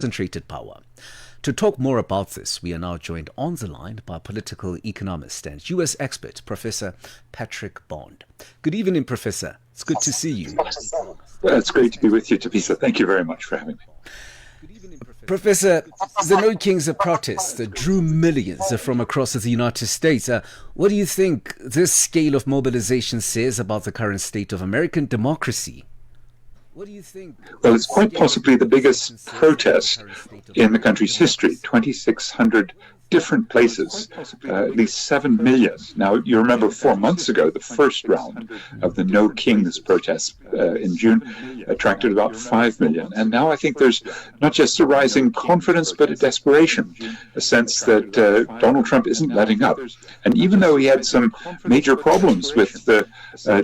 concentrated power. To talk more about this, we are now joined on the line by political economist and U.S. expert, Professor Patrick Bond. Good evening, Professor. It's good to see you. It's great to be with you, Tapisa. Thank you very much for having me. Professor, the No Kings protest that drew millions from across the United States. What do you think this scale of mobilization says about the current state of American democracy? What do you think? Well, it's quite possibly the biggest protest in the country's history. 2,600 different places, at least 7 million. Now, you remember 4 months ago, the first round of the No Kings protests in June attracted about 5 million. And now I think there's not just a rising confidence, but a desperation, a sense that Donald Trump isn't letting up. And even though he had some major problems with the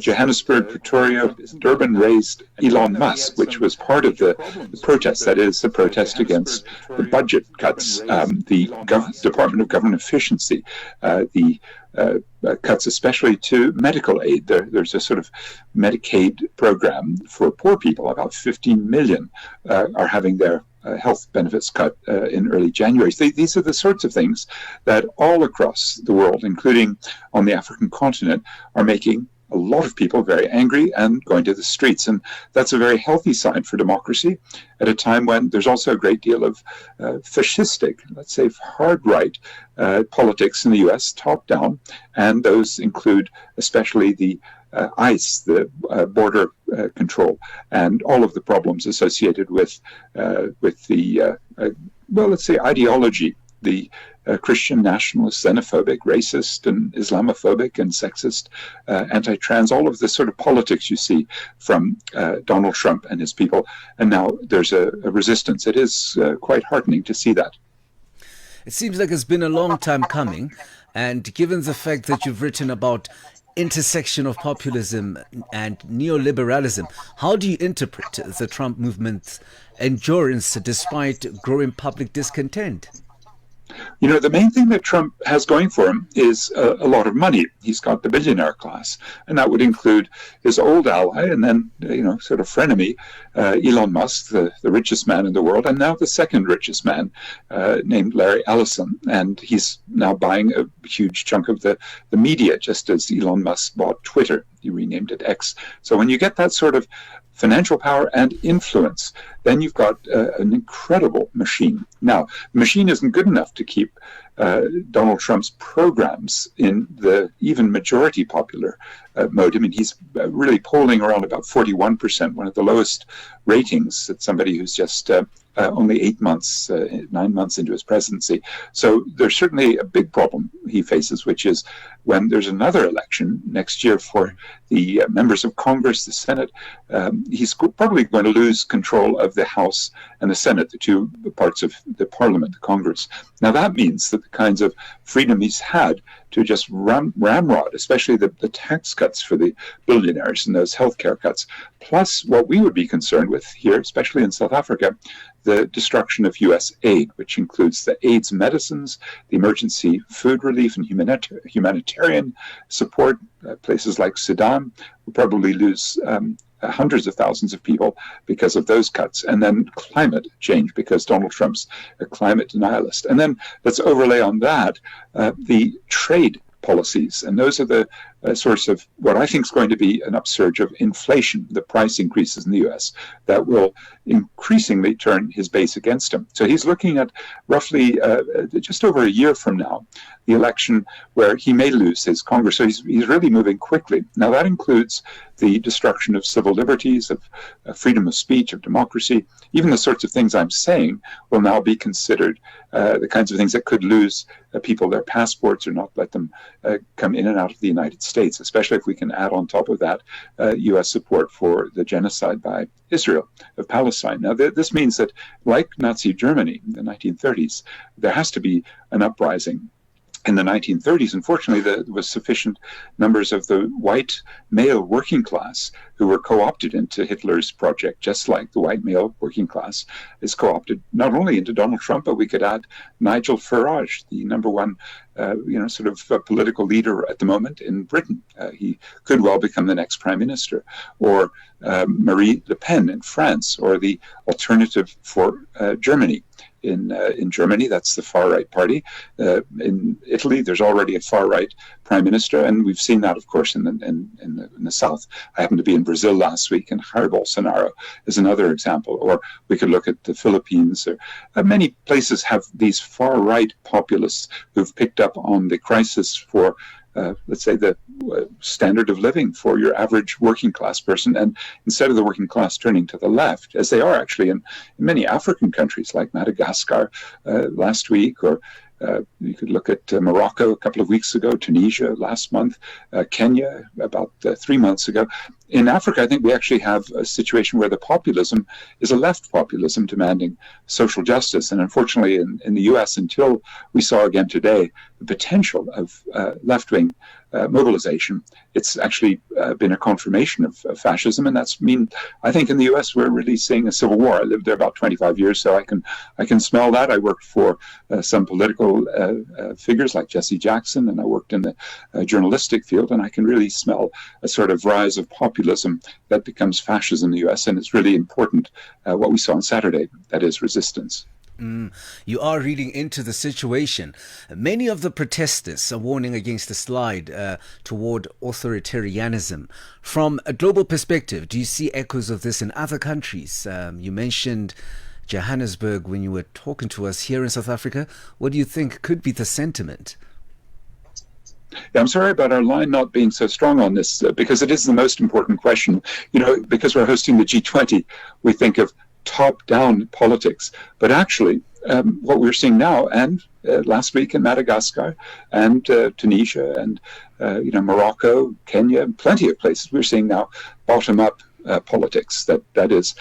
Johannesburg, Pretoria, Durban-raised Elon Musk, which was part of the protest, that is, the protest against the budget cuts, the Department of Government Efficiency, the cuts especially to medical aid. There's a sort of Medicaid program for poor people. About 15 million are having their health benefits cut in early January. So these are the sorts of things that all across the world, including on the African continent, are making a lot of people very angry and going to the streets. And that's a very healthy sign for democracy at a time when there's also a great deal of fascistic, let's say hard right politics in the US, top down. And those include especially the ICE, the border control, and all of the problems associated with the, well, let's say ideology, the Christian nationalist, xenophobic, racist, and Islamophobic, and sexist, anti-trans, all of the sort of politics you see from Donald Trump and his people. And now there's a resistance. It is quite heartening to see that. It seems like it's been a long time coming. And given the fact that you've written about intersection of populism and neoliberalism, how do you interpret the Trump movement's endurance despite growing public discontent? You know, the main thing that Trump has going for him is a lot of money. He's got the billionaire class, and that would include his old ally and then, sort of frenemy, Elon Musk, the richest man in the world, and now the second richest man, named Larry Ellison. And he's now buying a huge chunk of the media, just as Elon Musk bought Twitter. He renamed it X. So when you get that sort of financial power and influence, then you've got an incredible machine. Now, the machine isn't good enough to keep Donald Trump's programs in the even majority popular mode. I mean, he's really polling around about 41%, one of the lowest ratings that somebody who's just only 9 months into his presidency. So there's certainly a big problem he faces, which is when there's another election next year for the members of Congress, the Senate, he's probably going to lose control of the House and the Senate, the two parts of the Parliament, the Congress. Now that means that the kinds of freedom he's had to just ramrod, especially the tax cuts for the billionaires and those healthcare cuts, plus what we would be concerned with here, especially in South Africa, the destruction of U.S. aid, which includes the AIDS medicines, the emergency food relief and humanitarian support. Places like Sudan will probably lose hundreds of thousands of people because of those cuts. And then climate change, because Donald Trump's a climate denialist. And then let's overlay on that the trade policies. And those are the source of what I think is going to be an upsurge of inflation, the price increases in the U.S. that will increasingly turn his base against him. So he's looking at roughly just over a year from now, the election where he may lose his Congress. So he's really moving quickly. Now that includes the destruction of civil liberties, of freedom of speech, of democracy. Even the sorts of things I'm saying will now be considered the kinds of things that could lose people their passports or not let them come in and out of the United States, especially if we can add on top of that U.S. support for the genocide by Israel of Palestine. Now, this means that, like Nazi Germany in the 1930s, there has to be an uprising. In the 1930s, unfortunately, there was sufficient numbers of the white male working class who were co-opted into Hitler's project, just like the white male working class is co-opted not only into Donald Trump, but we could add Nigel Farage, the number one sort of political leader at the moment in Britain. He could well become the next prime minister. Or Marie Le Pen in France, or the Alternative for Germany. In Germany, that's the far-right party. In Italy, there's already a far-right prime minister, and we've seen that, of course, in the south. I happened to be in Brazil last week, and Jair Bolsonaro is another example. Or we could look at the Philippines. Or many places have these far-right populists who've picked up on the crisis for let's say, the standard of living for your average working class person. And instead of the working class turning to the left, as they are actually in many African countries like Madagascar last week, or you could look at Morocco a couple of weeks ago, Tunisia last month, Kenya about 3 months ago. In Africa, I think we actually have a situation where the populism is a left populism demanding social justice. And unfortunately, in the US, until we saw again today the potential of left-wing mobilization, it's actually been a confirmation of fascism. And that's I think in the US, we're really seeing a civil war. I lived there about 25 years, so I can smell that. I worked for some political figures like Jesse Jackson, and I worked in the journalistic field, and I can really smell a sort of rise of populism that becomes fascism in the US. And it's really important what we saw on Saturday, that is resistance. You are reading into the situation. Many of the protesters are warning against a slide toward authoritarianism. From a global perspective, do you see echoes of this in other countries? You mentioned Johannesburg when you were talking to us here in South Africa. What do you think could be the sentiment? Yeah, I'm sorry about our line not being so strong on this, because it is the most important question. Because we're hosting the G20, we think of top-down politics. But actually, what we're seeing now, and last week in Madagascar, and Tunisia, and Morocco, Kenya, plenty of places, we're seeing now bottom-up politics. That is,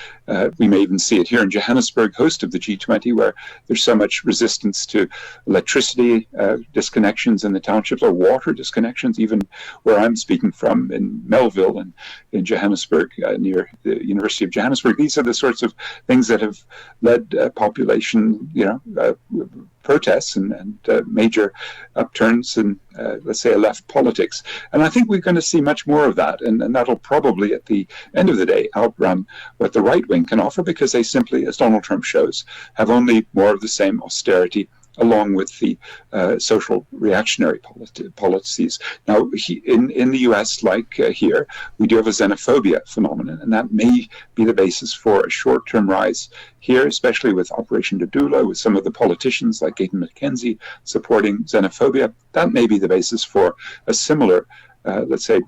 we may even see it here in Johannesburg, host of the G20, where there's so much resistance to electricity disconnections in the townships, or water disconnections, even where I'm speaking from in Melville and in Johannesburg, near the University of Johannesburg. These are the sorts of things that have led population, protests and major upturns in, let's say, left politics. And I think we're going to see much more of that, and that'll probably, at the end of the day, outrun what the right wing can offer, because they simply, as Donald Trump shows, have only more of the same austerity, along with the social reactionary policies. Now, in the US, like here, we do have a xenophobia phenomenon, and that may be the basis for a short-term rise here, especially with Operation Dodula, with some of the politicians like Gayton McKenzie supporting xenophobia. That may be the basis for a similar, let's say,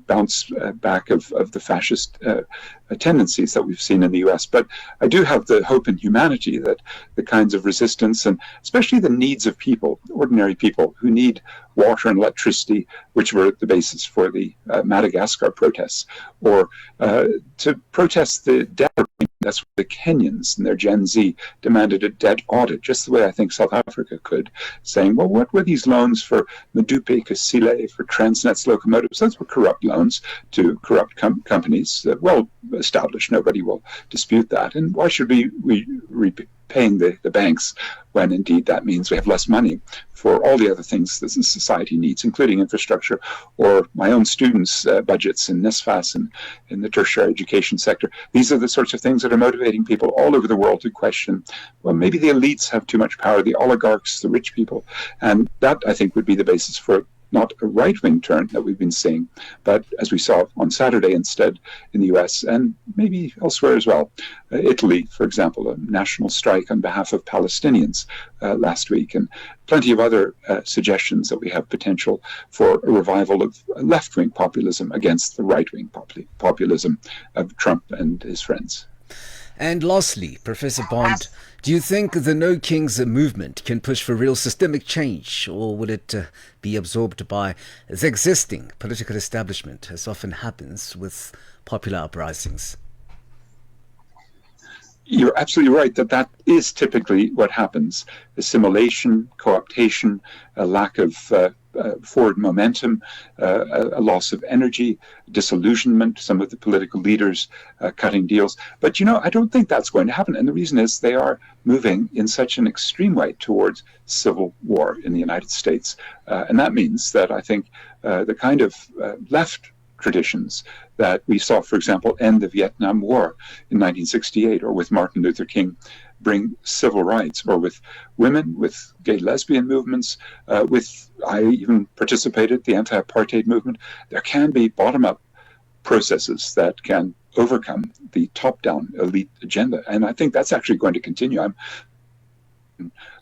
bounce back of the fascist tendencies that we've seen in the US. But I do have the hope in humanity that the kinds of resistance, and especially the needs of people, ordinary people who need water and electricity, which were the basis for the Madagascar protests, or to protest the debt. That's what the Kenyans and their Gen Z demanded, a debt audit, just the way I think South Africa could, saying, well, what were these loans for Medupi, Kusile, for Transnet's locomotives? Those were corrupt loans to corrupt companies, well established. Nobody will dispute that. And why should we paying the banks when indeed that means we have less money for all the other things that the society needs, including infrastructure, or my own students' budgets in NSFAS and in the tertiary education sector. These are the sorts of things that are motivating people all over the world to question, well, maybe the elites have too much power, the oligarchs, the rich people. And that, I think, would be the basis for not a right-wing turn that we've been seeing, but as we saw on Saturday instead in the US, and maybe elsewhere as well. Italy, for example, a national strike on behalf of Palestinians last week, and plenty of other suggestions that we have potential for a revival of left-wing populism against the right-wing populism of Trump and his friends. And lastly, Professor Bond, do you think the No Kings movement can push for real systemic change, or will it be absorbed by the existing political establishment, as often happens with popular uprisings? You're absolutely right that is typically what happens. Assimilation, co-optation, a lack of forward momentum, a loss of energy, disillusionment, some of the political leaders cutting deals. But, I don't think that's going to happen. And the reason is they are moving in such an extreme way towards civil war in the United States. And that means that I think the kind of left traditions that we saw, for example, end the Vietnam War in 1968, or with Martin Luther King, bring civil rights, or with women, with gay lesbian movements, I even participated in the anti-apartheid movement. There can be bottom-up processes that can overcome the top-down elite agenda. And I think that's actually going to continue. I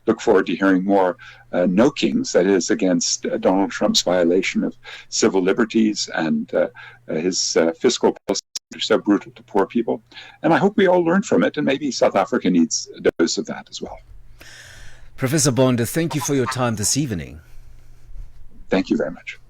look forward to hearing more no kings, that is, against Donald Trump's violation of civil liberties and his fiscal policy are so brutal to poor people. And I hope we all learn from it, and maybe South Africa needs a dose of that as well. Professor Bonda, thank you for your time this evening. Thank you very much.